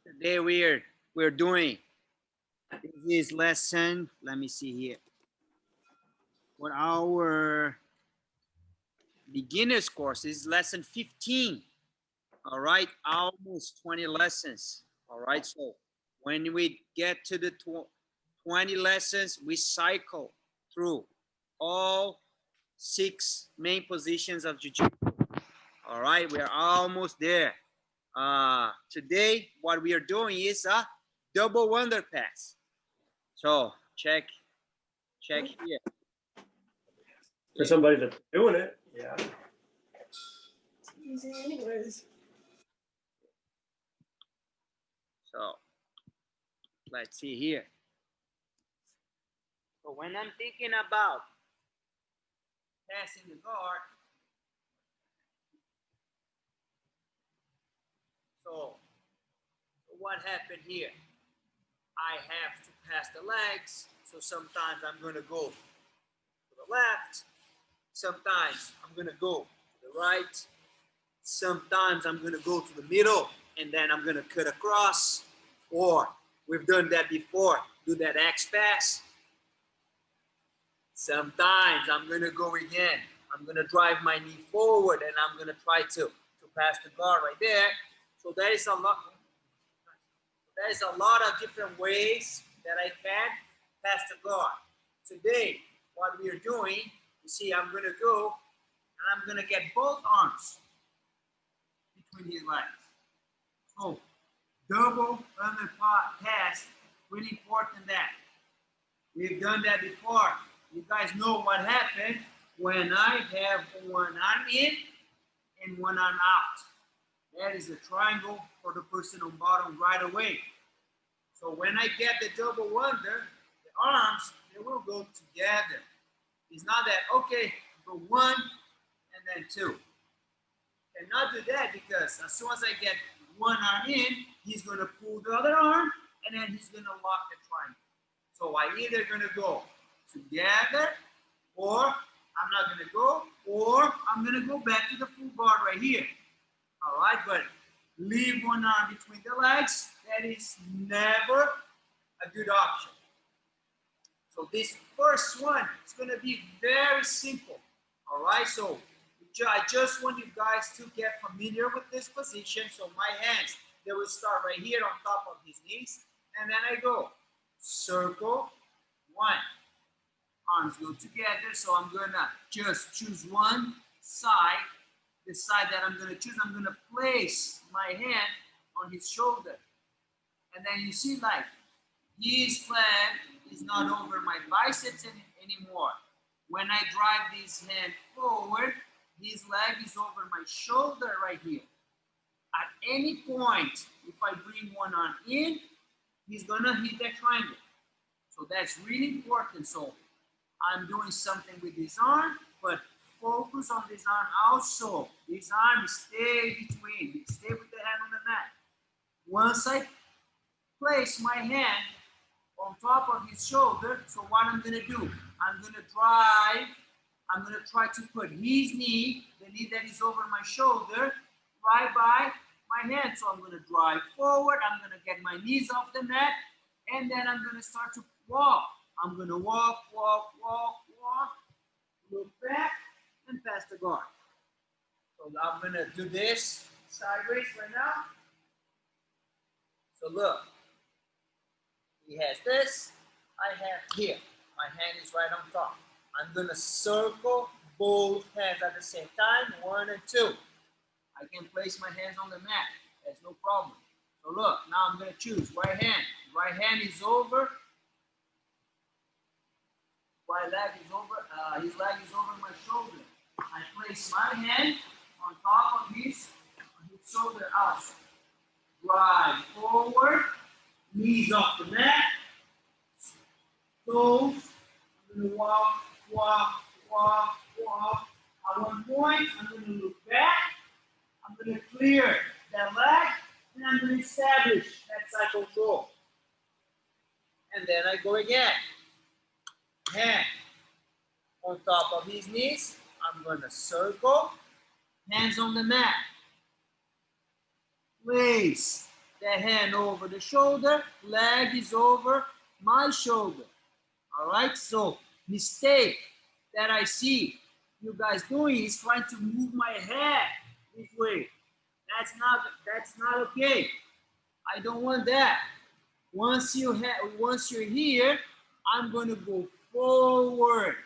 Today we're doing this lesson. Let me see here. For our beginners course, this is lesson 15. All right, almost 20 lessons. All right, so when we get to the 20 lessons, we cycle through all 6 main positions of Jiu-Jitsu. All right, we're almost there. Today, what we are doing is a double wonder pass. So check here. For somebody that's doing it, yeah. It's easy anyways. So let's see here. So when I'm thinking about passing the guard, so what happened here? I have to pass the legs. So sometimes I'm going to go to the left. Sometimes I'm going to go to the right. Sometimes I'm going to go to the middle and then I'm going to cut across. Or we've done that before, do that X pass. Sometimes I'm going to go again. I'm going to drive my knee forward and I'm going to try to pass the guard right there. So there is a lot. There's a lot of different ways that I can pass the guard. Today, what we are doing, you see, I'm going to go and I'm going to get both arms between his legs. So, double under pass, really important that. We've done that before. You guys know what happened when I have one arm in and one arm out. That is a triangle for the person on bottom right away. So when I get the double wonder, the arms, they will go together. It's not that, okay, go 1 and then 2. Cannot do that because as soon as I get one arm in, he's going to pull the other arm and then he's going to lock the triangle. So I either going to go together or I'm not going to go, or I'm going to go back to the full guard right here. All right, but leave one arm between the legs. That is never a good option. So this first one is going to be very simple. All right, so I just want you guys to get familiar with this position. So my hands, they will start right here on top of his knees. And then I go circle 1. Arms go together. So I'm going to just choose one side. The side that I'm going to choose, I'm going to place my hand on his shoulder. And then you see like his leg is not over my biceps anymore. When I drive this hand forward, his leg is over my shoulder right here. At any point, if I bring one arm in, he's going to hit that triangle. So that's really important. So I'm doing something with this arm, but focus on this arm also. This arm stay between, stay with the hand on the mat. Once I place my hand on top of his shoulder, so what I'm going to do, I'm going to drive, I'm going to try to put his knee, the knee that is over my shoulder, right by my hand. So I'm going to drive forward, I'm going to get my knees off the mat, and then I'm going to start to walk. I'm going to walk, look back, and pass the guard. So I'm going to do this sideways right now. So look, he has this, I have here. My hand is right on top. I'm going to circle both hands at the same time, 1 and 2. I can place my hands on the mat. That's no problem. So look, now I'm going to choose right hand. Right hand is over. Right leg is over. His leg is over my shoulder. I place my hand on top of his shoulder also. Drive forward. Knees off the mat. Toes. I'm going to walk. At one point, I'm going to look back. I'm going to clear that leg. And I'm going to establish that side control. And then I go again. Hand on top of his knees. I'm going to circle. Hands on the mat. Place the hand over the shoulder, leg is over my shoulder. All right, so mistake that I see you guys doing is trying to move my head this way. That's not okay. I don't want that. Once you're here, I'm gonna go forward.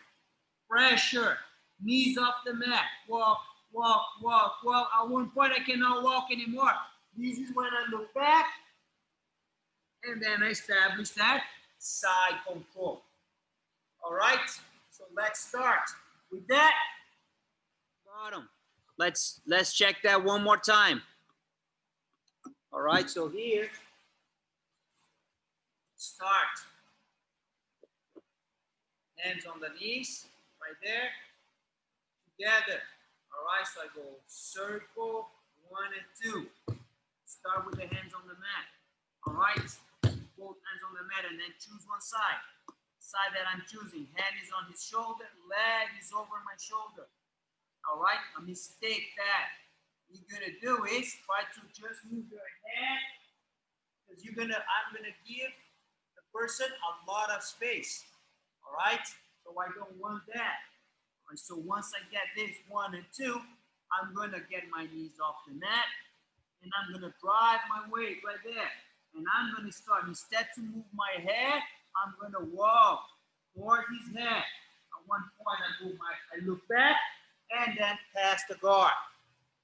Pressure, knees off the mat. Walk, walk, walk, walk. At one point, I cannot walk anymore. This is when I look back, and then I establish that side control. All right, so let's start with that. Bottom. Let's check that one more time. All right, so here, start. Hands on the knees, right there, together. All right, so I go circle, 1 and 2. Start with the hands on the mat. All right, both hands on the mat and then choose one side. Side that I'm choosing, hand is on his shoulder, leg is over my shoulder. All right, a mistake that you're gonna do is try to just move your head, because I'm gonna give the person a lot of space. All right, so I don't want that. All right, so once I get this 1 and 2, I'm gonna get my knees off the mat, and I'm gonna drive my weight right there. And I'm gonna start, instead to move my head, I'm gonna walk toward his head. At one point, I look back and then pass the guard.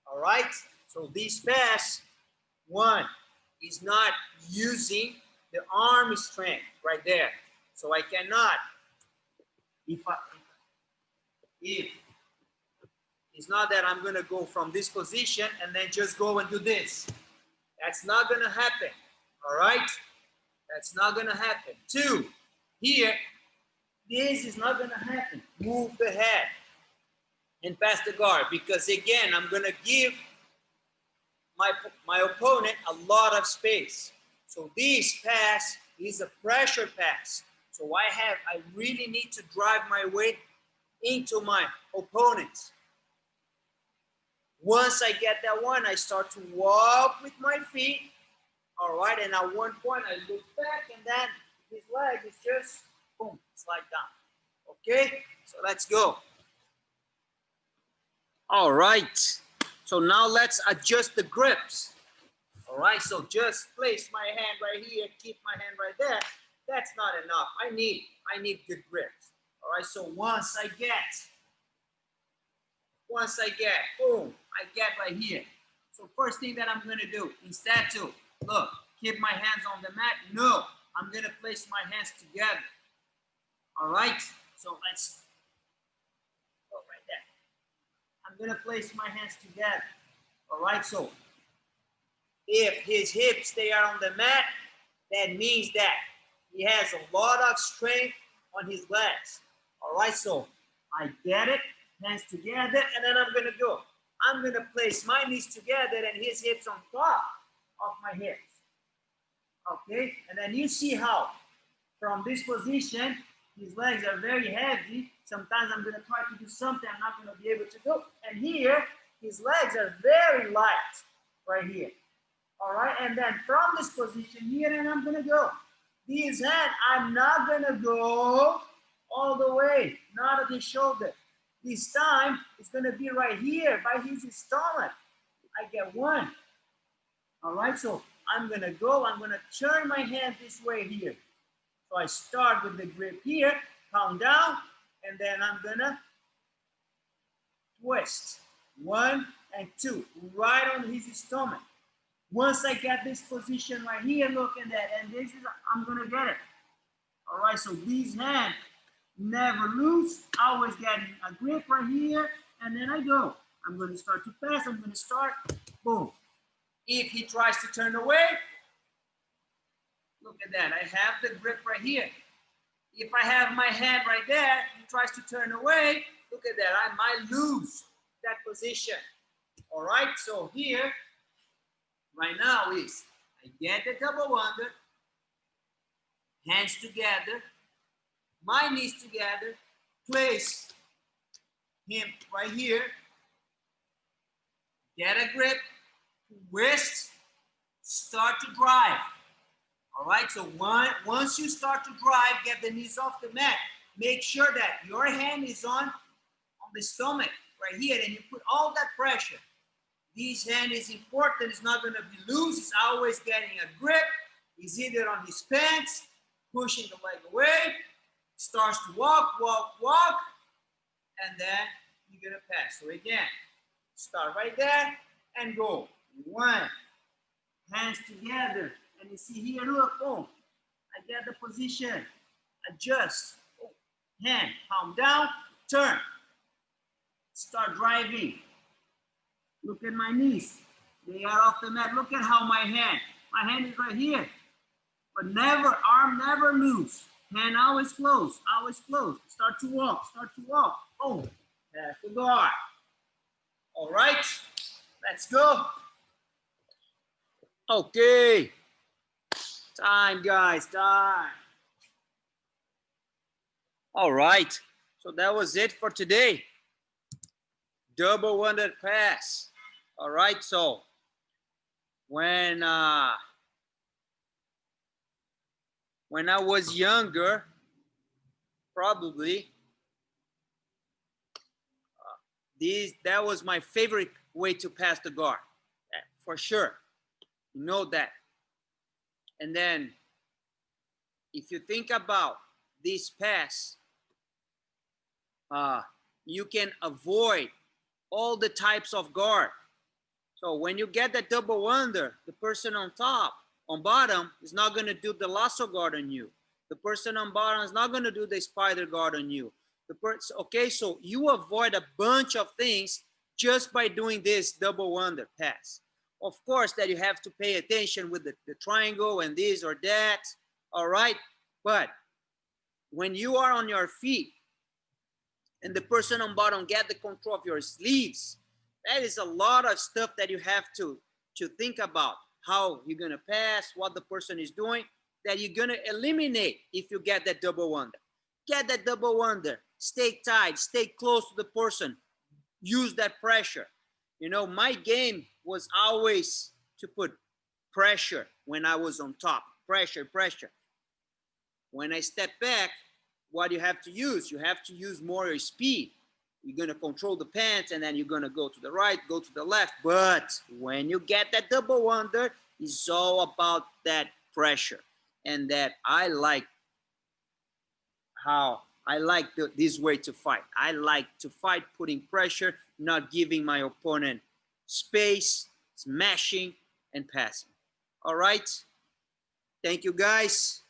All right, so this pass, one, is not using the arm strength right there. So I cannot, if it's not that I'm gonna go from this position and then just go and do this. That's not gonna happen, all right? That's not gonna happen. 2, here, this is not gonna happen. Move the head and pass the guard, because again, I'm gonna give my opponent a lot of space. So this pass is a pressure pass. So I really need to drive my weight into my opponent. Once I get that one, I start to walk with my feet. All right, and at one point I look back, and then his leg is just, boom, slide down. Okay, so let's go. All right, so now let's adjust the grips. All right, so just place my hand right here, keep my hand right there. That's not enough. I need good grips. All right, so once I get, boom, I get right here. So first thing that I'm gonna do, instead to, look, keep my hands on the mat, no, I'm gonna place my hands together. All right, so let's go right there. I'm gonna place my hands together. All right, so if his hips, they are on the mat, that means that he has a lot of strength on his legs. All right, so I get it, hands together, and then I'm gonna go. I'm gonna place my knees together and his hips on top of my hips. Okay, and then you see how from this position, his legs are very heavy. Sometimes I'm gonna try to do something I'm not gonna be able to do. And here, his legs are very light, right here. All right, and then from this position here, and I'm gonna go. This hand, I'm not gonna go all the way, not at his shoulder. This time, it's gonna be right here by his stomach. I get one. All right, so I'm gonna go, I'm gonna turn my hand this way here. So I start with the grip here, count down, and then I'm gonna twist. 1 and 2, right on his stomach. Once I get this position right here, look at that, and this is, I'm gonna get it. All right, so these hands never loose, always getting a grip right here, and then I go. I'm gonna start to pass, I'm gonna start, boom. If he tries to turn away, look at that, I have the grip right here. If I have my hand right there, he tries to turn away, look at that, I might lose that position. All right, so here, right now is, I get the double under, hands together, my knees together, place him right here, get a grip, twist, start to drive. All right, so once you start to drive, get the knees off the mat. Make sure that your hand is on the stomach right here, and you put all that pressure. This hand is important. It's not going to be loose. It's always getting a grip. He's either on his pants, pushing the leg away, starts to walk, and then you're going to pass. So again, start right there and go. 1, hands together. And you see here, look, boom. I get the position. Adjust. Oh, hand, palm down, turn. Start driving. Look at my knees. They are off the mat. Look at how my hand is right here. But never, arm never loose. Hand always close, always close. Start to walk, Boom. That's the guard. All right, let's go. Okay. Time, guys, time. All right, so that was it for today. Double winded pass. All right, so when I was younger, probably that was my favorite way to pass the guard, for sure. You know that. And then if you think about this pass, you can avoid all the types of guard. So when you get that double under, the person on bottom is not going to do the lasso guard on you. The person on bottom is not going to do the spider guard on you. Okay, so you avoid a bunch of things just by doing this double under pass. Of course that you have to pay attention with the triangle and this or that, all right? But when you are on your feet and the person on bottom get the control of your sleeves, that is a lot of stuff that you have to think about. How you're going to pass, what the person is doing, that you're going to eliminate if you get that double under. Get that double under. Stay tight. Stay close to the person. Use that pressure. You know, my game was always to put pressure when I was on top. Pressure. When I step back, what you have to use? You have to use more your speed. You're going to control the pants, and then you're going to go to the right, go to the left. But when you get that double under, it's all about that pressure. And that I like this way to fight. I like to fight putting pressure, not giving my opponent space, smashing and passing. All right. Thank you, guys.